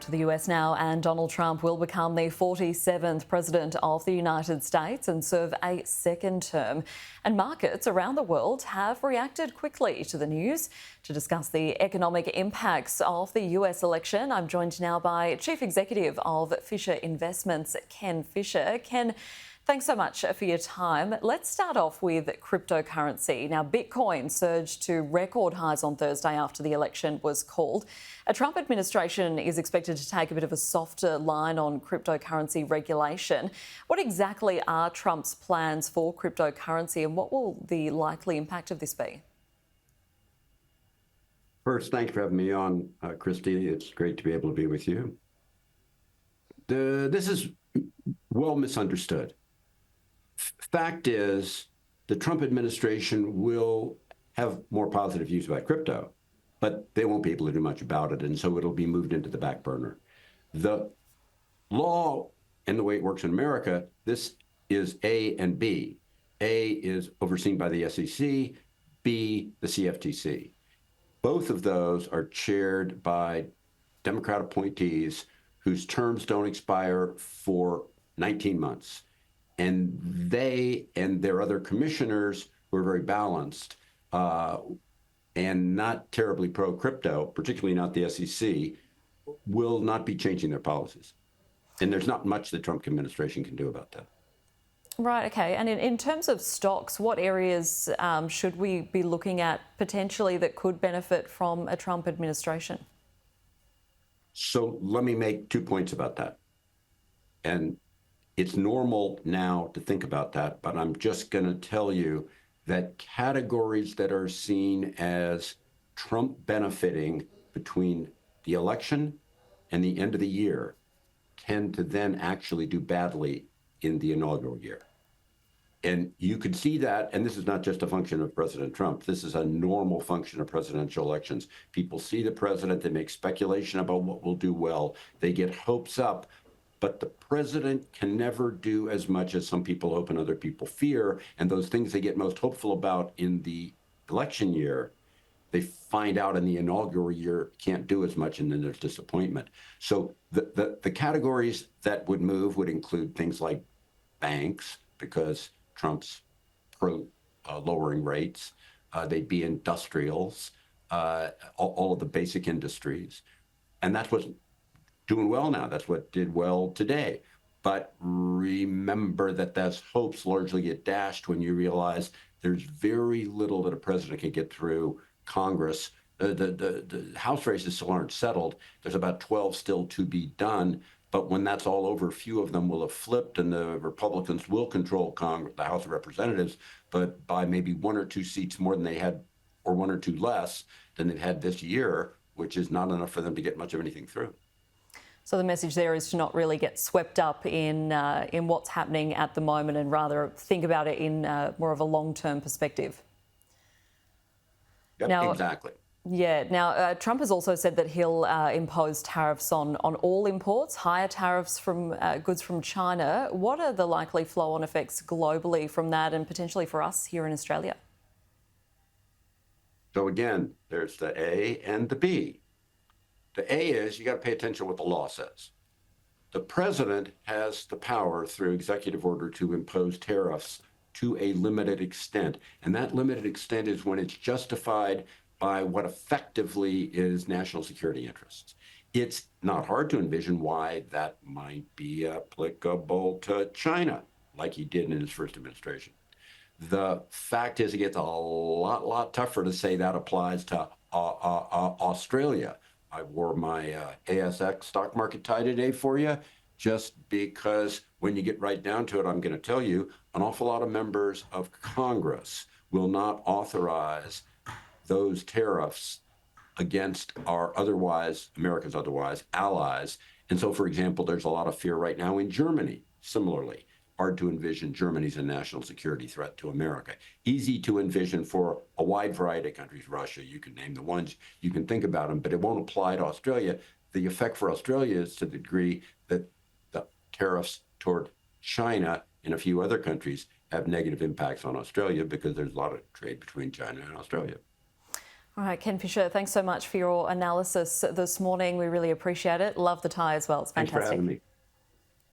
to the US now, and Donald Trump will become the 47th President of the United States and serve a second term. And markets around the world have reacted quickly to the news. To discuss the economic impacts of the US election, I'm joined now by Chief Executive of Fisher Investments, Ken Fisher. Ken, thanks so much for your time. Let's start off with cryptocurrency. Now, Bitcoin surged to record highs on Thursday after the election was called. A Trump administration is expected to take a bit of a softer line on cryptocurrency regulation. What exactly are Trump's plans for cryptocurrency, and what will the likely impact of this be? First, thanks for having me on, Christy. It's great to be able to be with you. This is well misunderstood. Fact is, the Trump administration will have more positive views about crypto, but they won't be able to do much about it, and so it'll be moved into the back burner. The law and the way it works in America, this is A and B. A is overseen by the SEC, B, the CFTC. Both of those are chaired by Democrat appointees whose terms don't expire for 19 months. And they and their other commissioners, who are very balanced and not terribly pro-crypto, particularly not the SEC, will not be changing their policies. And there's not much the Trump administration can do about that. Right, okay. And in terms of stocks, what areas should we be looking at potentially that could benefit from a Trump administration? So let me make 2 points about that. And it's normal now to think about that, but I'm just going to tell you that categories that are seen as Trump benefiting between the election and the end of the year tend to then actually do badly in the inaugural year. And you could see that, and this is not just a function of President Trump, this is a normal function of presidential elections. People see the president, they make speculation about what will do well, they get hopes up, but the president can never do as much as some people hope and other people fear. And those things they get most hopeful about in the election year, they find out in the inaugural year can't do as much, and then there's disappointment. So the categories that would move would include things like banks, because Trump's pro lowering rates. They'd be industrials, all of the basic industries. And that's what's doing well now. That's what did well today. But remember that those hopes largely get dashed when you realize there's very little that a president can get through Congress. The House races still aren't settled. There's about 12 still to be done. But when that's all over, few of them will have flipped, and the Republicans will control Congress, the House of Representatives, but by maybe 1 or 2 seats more than they had, or 1 or 2 less than they've had this year, which is not enough for them to get much of anything through. So the message there is to not really get swept up in what's happening at the moment, and rather think about it in more of a long-term perspective. Yep, now, exactly. Yeah. Now, Trump has also said that he'll impose tariffs on all imports, higher tariffs from goods from China. What are the likely flow-on effects globally from that, and potentially for us here in Australia? So again, there's the A and the B. The A is you got to pay attention to what the law says. The president has the power through executive order to impose tariffs to a limited extent. And that limited extent is when it's justified by what effectively is national security interests. It's not hard to envision why that might be applicable to China, like he did in his first administration. The fact is, it gets a lot tougher to say that applies to Australia. I wore my ASX stock market tie today for you, just because when you get right down to it, I'm going to tell you, an awful lot of members of Congress will not authorize those tariffs against our America's otherwise allies. And so, for example, there's a lot of fear right now in Germany, similarly. Hard to envision Germany's a national security threat to America. Easy to envision for a wide variety of countries. Russia, you can name the ones, you can think about them, but it won't apply to Australia. The effect for Australia is to the degree that the tariffs toward China and a few other countries have negative impacts on Australia, because there's a lot of trade between China and Australia. All right, Ken Fisher, thanks so much for your analysis this morning. We really appreciate it. Love the tie as well. It's Thanks for fantastic. having me.